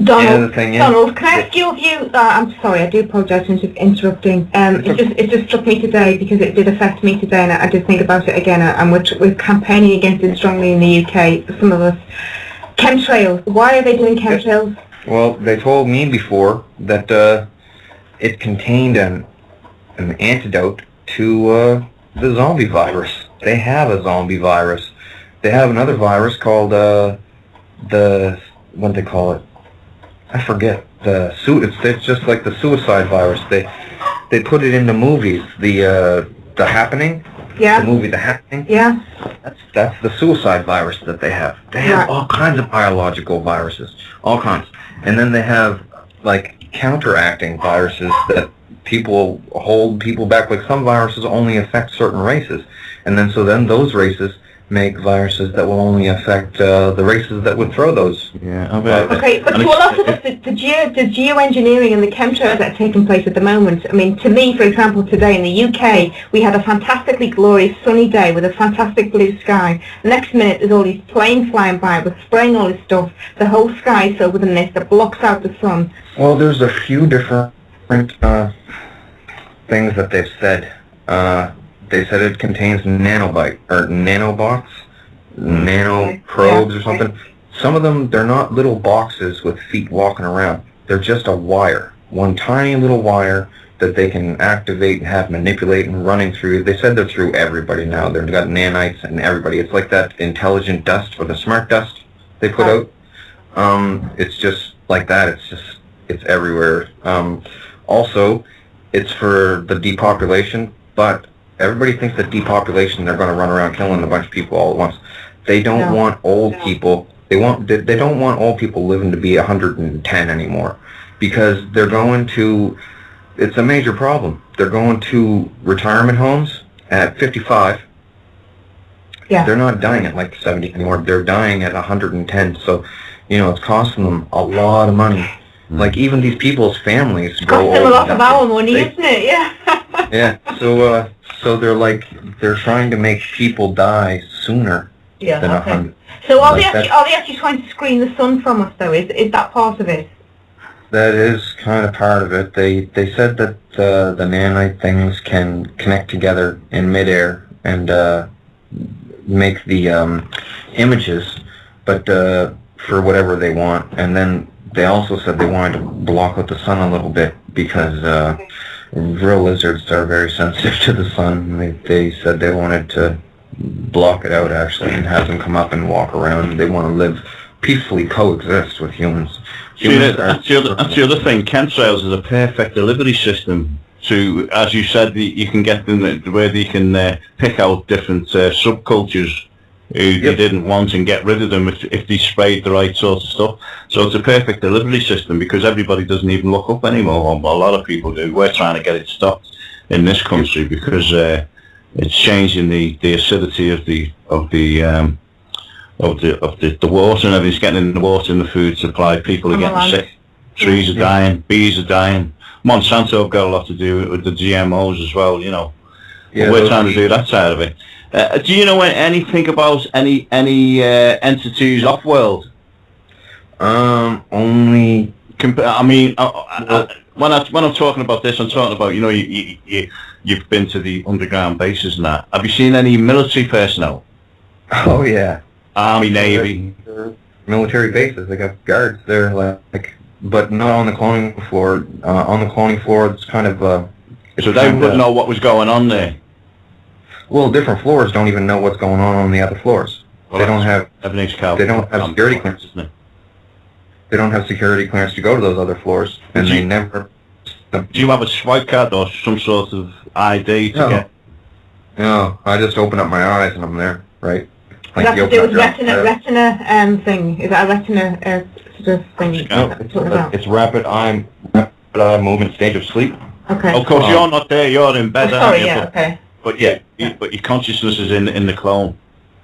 Donald, can I ask your view? I'm sorry, I do apologise for interrupting. It just struck me today because it did affect me today, and I did think about it again. And we're campaigning against it strongly in the UK. Some of us. Chemtrails. Why are they doing chemtrails? Well, they told me before that it contained an antidote to the zombie virus. They have a zombie virus. They have another virus called what do they call it? I forget. It's just like the suicide virus. They put it in the movies. The Happening. Yeah. The movie The Happening. Yeah. That's the suicide virus that they have. They have all kinds of biological viruses, all kinds. And then they have like counteracting viruses that hold people back. Like some viruses only affect certain races, and then those races make viruses that will only affect the races that would throw those. Yeah. Okay, but to a lot of us, the geoengineering and the chemtrails that are taking place at the moment, I mean, to me, for example, today in the UK, we had a fantastically glorious sunny day with a fantastic blue sky. The next minute, there's all these planes flying by with spraying all this stuff. The whole sky is filled with a mist that blocks out the sun. Well, there's a few different things that they've said. They said it contains nanobots, nanoprobes or something. Some of them, they're not little boxes with feet walking around. They're just a wire, one tiny little wire that they can activate and have manipulate and running through. They said they're through everybody now. They've got nanites and everybody. It's like that intelligent dust or the smart dust they put out. It's just like that. It's everywhere. Also, it's for the depopulation, but everybody thinks that depopulation, they're going to run around killing a bunch of people all at once. They don't want old people. They don't want old people living to be 110 anymore, because they're going to. It's a major problem. They're going to retirement homes at 55. Yeah. They're not dying at like 70 anymore. They're dying at 110. So, it's costing them a lot of money. Like even these people's families grow old. Costs them a lot of our money, isn't it? Yeah. Yeah. So they're trying to make people die sooner than 100. So are they actually trying to screen the sun from us though? Is that part of it? That is kind of part of it. They said that the nanite things can connect together in midair and make the images, but for whatever they want. And then they also said they wanted to block out the sun a little bit because Vril lizards are very sensitive to the sun. They said they wanted to block it out actually and have them come up and walk around. They want to live peacefully, coexist with humans. That's the other thing. Chemtrails is a perfect delivery system to, as you said, you can get them where they can pick out different subcultures who they didn't want and get rid of them if they sprayed the right sort of stuff. So it's a perfect delivery system because everybody doesn't even look up anymore. A lot of people do. We're trying to get it stopped in this country because it's changing the acidity of the water and everything's getting in the water and the food supply. People are getting sick. Trees are dying. Bees are dying. Monsanto have got a lot to do with the GMOs as well. Yeah, we're trying to do that side of it. Do you know anything about any entities off-world? Only. I mean, when I'm talking about this, I'm talking about you've been to the underground bases and that. Have you seen any military personnel? Oh yeah. Army, Navy. Military bases. They got guards there, but not on the cloning floor. On the cloning floor, it's kind of. So they wouldn't know what was going on there. Well, different floors don't even know what's going on the other floors. Well, they don't have. They don't have security clearance. They don't have security clearance to go to those other floors, and they never. Do you have a swipe card or some sort of ID to get? No, I just open up my eyes and I'm there, right? Like does that to do with retina thing? Is that a retina sort of thing? No, it's rapid eye movement stage of sleep. Okay. Of course, you're not there. You're in bed. Sorry, okay. But but your consciousness is in the clone.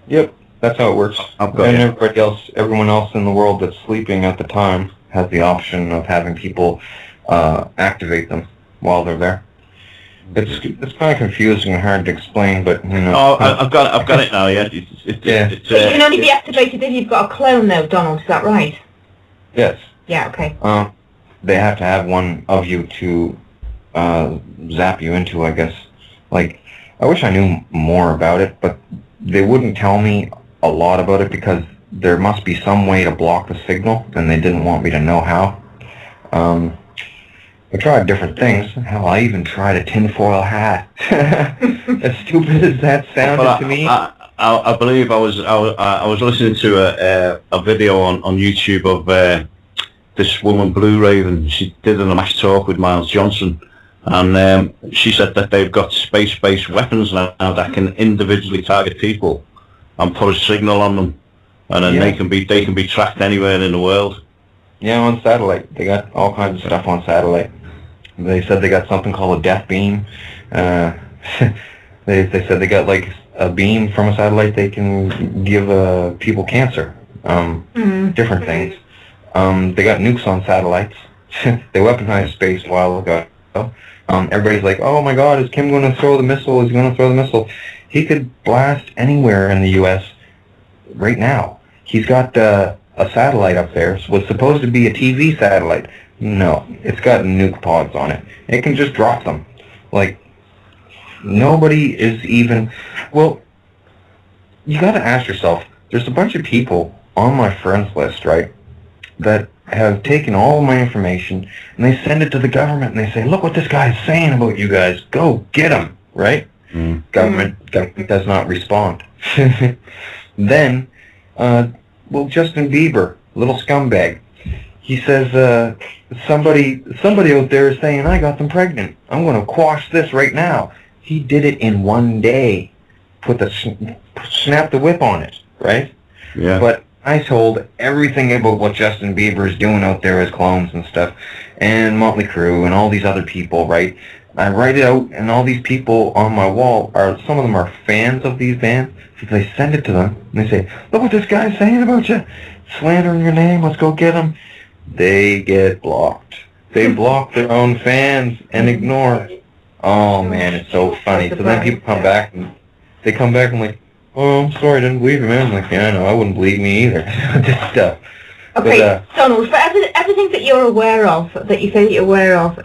Yep, that's how it works. Everyone else in the world that's sleeping at the time has the option of having people activate them while they're there. It's kind of confusing and hard to explain, but Oh, I've got it now. Yeah. It can only be activated if you've got a clone, though, Donald. Is that right? Yes. Yeah, okay. They have to have one of you to zap you into, I guess. Like, I wish I knew more about it, but they wouldn't tell me a lot about it because there must be some way to block the signal, and they didn't want me to know how. I tried different things. Hell, I even tried a tinfoil hat. As stupid as that sounded to me. I believe I was listening to a video on YouTube of this woman, Blue Raven. She did an Mash Talk with Miles Johnson, and she said that they've got space-based weapons now that can individually target people and put a signal on them, and then they can be tracked anywhere in the world. Yeah, on satellite. They got all kinds of stuff on satellite. They said they got something called a death beam. They said they got like a beam from a satellite they can give people cancer. Different things. They got nukes on satellites. They weaponized space a while ago. Everybody's like, oh my god, is Kim going to throw the missile? Is he going to throw the missile? He could blast anywhere in the U.S. right now. He's got a satellite up there. It was supposed to be a TV satellite. No, it's got nuke pods on it. It can just drop them. Like, nobody is even... Well, you got to ask yourself, there's a bunch of people on my friends list, right, that have taken all of my information and they send it to the government and they say, look what this guy's saying about you guys. Go get him, right? Government does not respond. Then, well, Justin Bieber, little scumbag, he says, somebody out there is saying, I got them pregnant. I'm going to quash this right now. He did it in one day. Snap the whip on it, right? Yeah. But I told everything about what Justin Bieber is doing out there as clones and stuff, and Motley Crue and all these other people, right? I write it out, and all these people on my wall some of them are fans of these bands. So they send it to them, and they say, look what this guy's saying about you. Slandering your name, let's go get him. They get blocked. They block their own fans and ignore it. Oh man, it's so funny. So then people come back and they come back and like, oh, I'm sorry, I didn't believe you, man. I'm like, yeah, I know, I wouldn't believe me either. This stuff. Okay, but, Donald, for everything that you're aware of, that you say that you're aware of,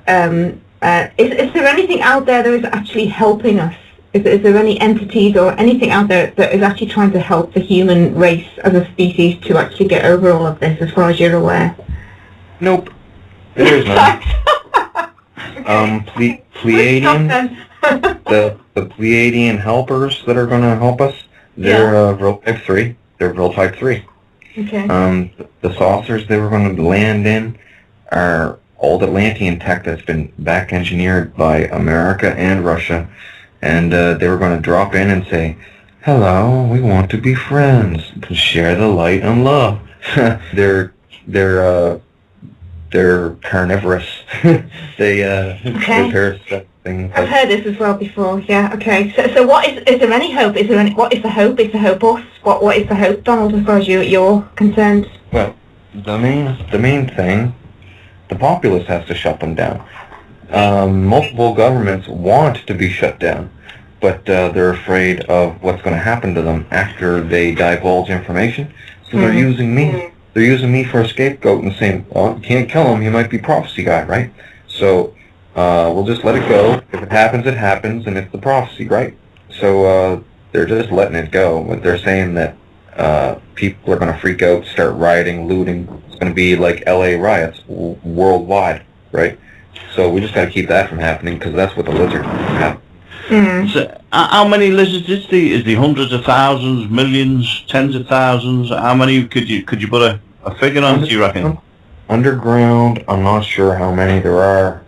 is there anything out there that is actually helping us? Is there any entities or anything out there that is actually trying to help the human race as a species to actually get over all of this, as far as you're aware? Nope. There is none. Pleiadian, the Pleiadian helpers that are going to help us, they're Vril Type 3. They're Vril Type 3. Okay. The saucers they were going to land in are old Atlantean tech that's been back engineered by America and Russia, and they were going to drop in and say, hello, we want to be friends, to share the light and love. They're carnivorous. They're parasitic things. I've heard this as well before. Yeah. Okay. So what is there any hope? What is the hope? Is the hope us? What is the hope, Donald, as far as you're concerned? Well, the main thing, the populace has to shut them down. Multiple governments want to be shut down, but they're afraid of what's going to happen to them after they divulge information. So they're using me. They're using me for a scapegoat and saying, well, you can't kill him, he might be prophecy guy, right? So we'll just let it go. If it happens, it happens, and it's the prophecy, right? So they're just letting it go. But they're saying that people are going to freak out, start rioting, looting. It's going to be like LA riots worldwide, right? So we just got to keep that from happening, because that's what the lizards have. So, how many lizards is the hundreds of thousands, millions, tens of thousands? How many could you put a figure on, do you reckon? Underground, I'm not sure how many there are.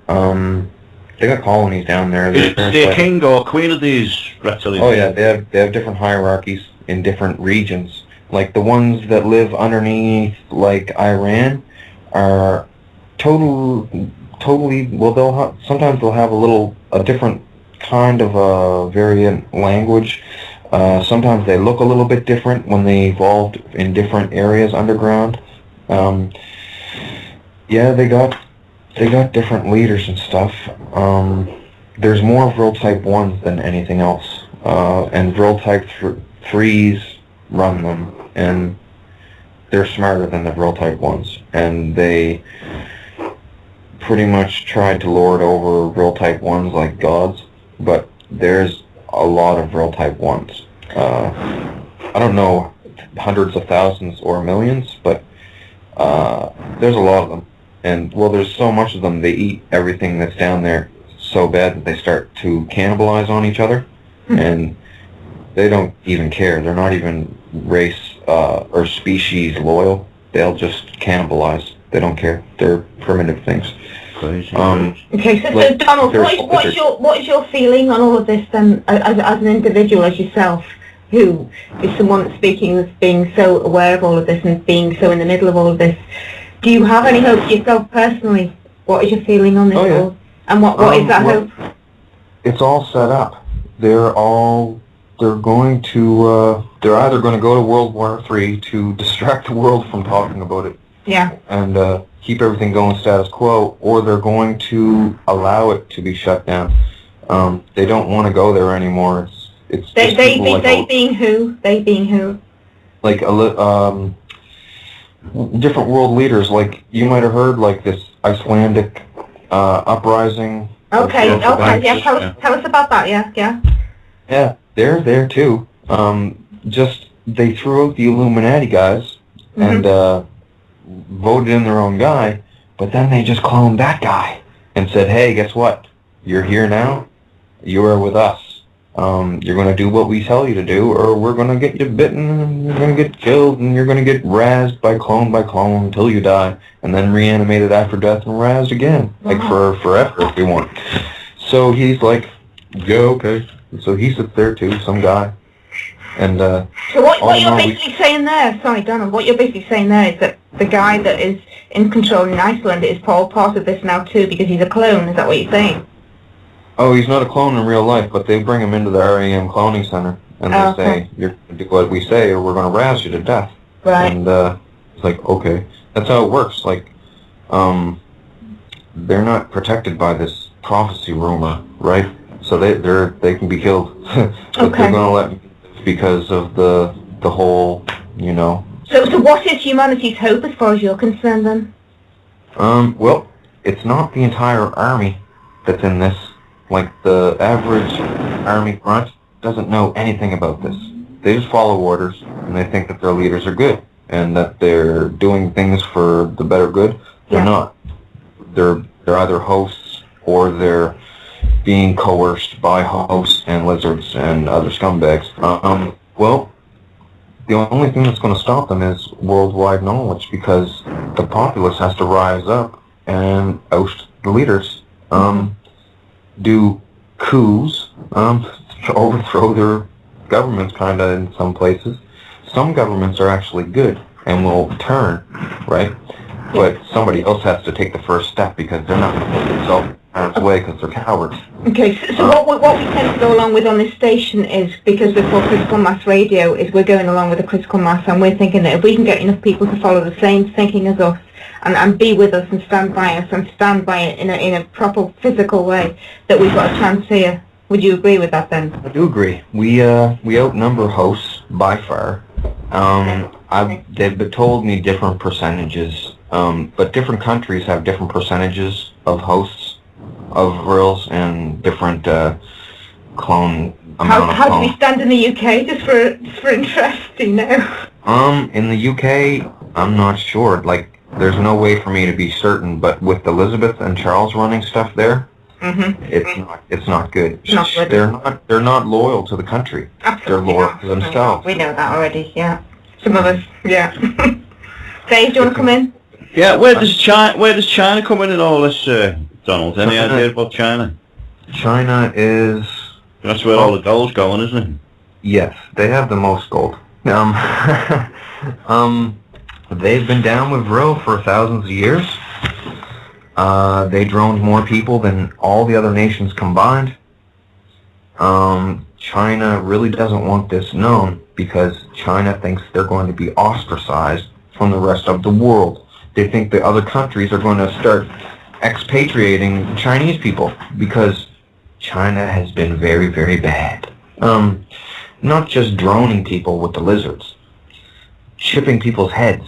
They got colonies down there. Is there a king or queen of these reptilians? Oh yeah, they have different hierarchies in different regions. Like the ones that live underneath, like Iran, are totally. Well, sometimes they'll have a different kind of a variant language. Sometimes they look a little bit different when they evolved in different areas underground. Yeah, they got different leaders and stuff. There's more Vril Type 1s than anything else, and Vril Type 3s run them, and they're smarter than the Vril type ones, and they pretty much tried to lord over Vril type ones like gods, but there's a lot of Vril type ones. I don't know hundreds of thousands or millions, but there's a lot of them. And, well, there's so much of them, they eat everything that's down there so bad that they start to cannibalize on each other, and they don't even care. They're not even race or species loyal. They'll just cannibalize. They don't care. They're primitive things. Okay, so Donald, what is your feeling on all of this then, as an individual, as yourself, who is someone that's speaking, that's being so aware of all of this and being so in the middle of all of this? Do you have any hope yourself personally? What is your feeling on this all? And what is that hope? It's all set up. They're going to, they're either going to go to World War III to distract the world from talking about it. Yeah. And keep everything going status quo, or they're going to allow it to be shut down. They don't want to go there anymore. It's they being who? They being who? Like different world leaders. Like you might have heard, like this Icelandic uprising. Okay. Yeah. Tell us about that. Yeah. Yeah, they're there too. Just they threw out the Illuminati guys and voted in their own guy, but then they just cloned that guy and said, "Hey, guess what? You're here now. You are with us. You're going to do what we tell you to do, or we're going to get you bitten, and you're going to get killed, and you're going to get razzed by clone until you die, and then reanimated after death and razzed again, like for forever if you want." So he's like, "Yeah, okay." So he sits there too, some guy. And so what you're basically saying there, sorry Donald, what you're basically saying there is that the guy that is in control in Iceland is part of this now too, because he's a clone. Is that what you're saying? Oh, he's not a clone in real life, but they bring him into the REM cloning center, and they say, "You're going to do what we say, or we're going to razz you to death." Right. And it's like, okay, that's how it works. Like, they're not protected by this prophecy rumor, right? So they can be killed, but they're going to let me because of the whole, you know. So what is humanity's hope as far as you're concerned then? Well, it's not the entire army that's in this. Like, the average army grunt doesn't know anything about this. They just follow orders, and they think that their leaders are good, and that they're doing things for the better good. They're not. They're either hosts, or they're being coerced by hosts and lizards and other scumbags. Well, the only thing that's going to stop them is worldwide knowledge, because the populace has to rise up and oust the leaders. Do coups, to overthrow their governments, kind of, in some places. Some governments are actually good and will turn, right? But somebody else has to take the first step, because they're not going to put themselves out of the way because they're cowards. Okay, so what we tend to go along with on this station is, because we're called critical mass radio, is we're going along with the critical mass, and we're thinking that if we can get enough people to follow the same thinking as us, and be with us and stand by us and stand by it in a proper physical way, that we've got a chance here. Would you agree with that then? I do agree. We outnumber hosts by far. They've told me different percentages, but different countries have different percentages of hosts of Vrils and different clone amount of How do we stand in the UK, just for interest, do you know? In the UK, I'm not sure. Like, there's no way for me to be certain, but with Elizabeth and Charles running stuff there, it's not good. Not good. They're not loyal to the country. Absolutely they're loyal not. to themselves. We know that already. Yeah, some of us. Yeah. Dave, do you want to come in? Yeah. Where does China come in all this, Donald? Any idea about China? China is. That's where all the gold's going, isn't it? Yes, they have the most gold. They've been down with Vril for thousands of years. They droned more people than all the other nations combined. China really doesn't want this known, because China thinks they're going to be ostracized from the rest of the world. They think the other countries are going to start expatriating Chinese people, because China has been very, very bad. Not just droning people with the lizards, chipping people's heads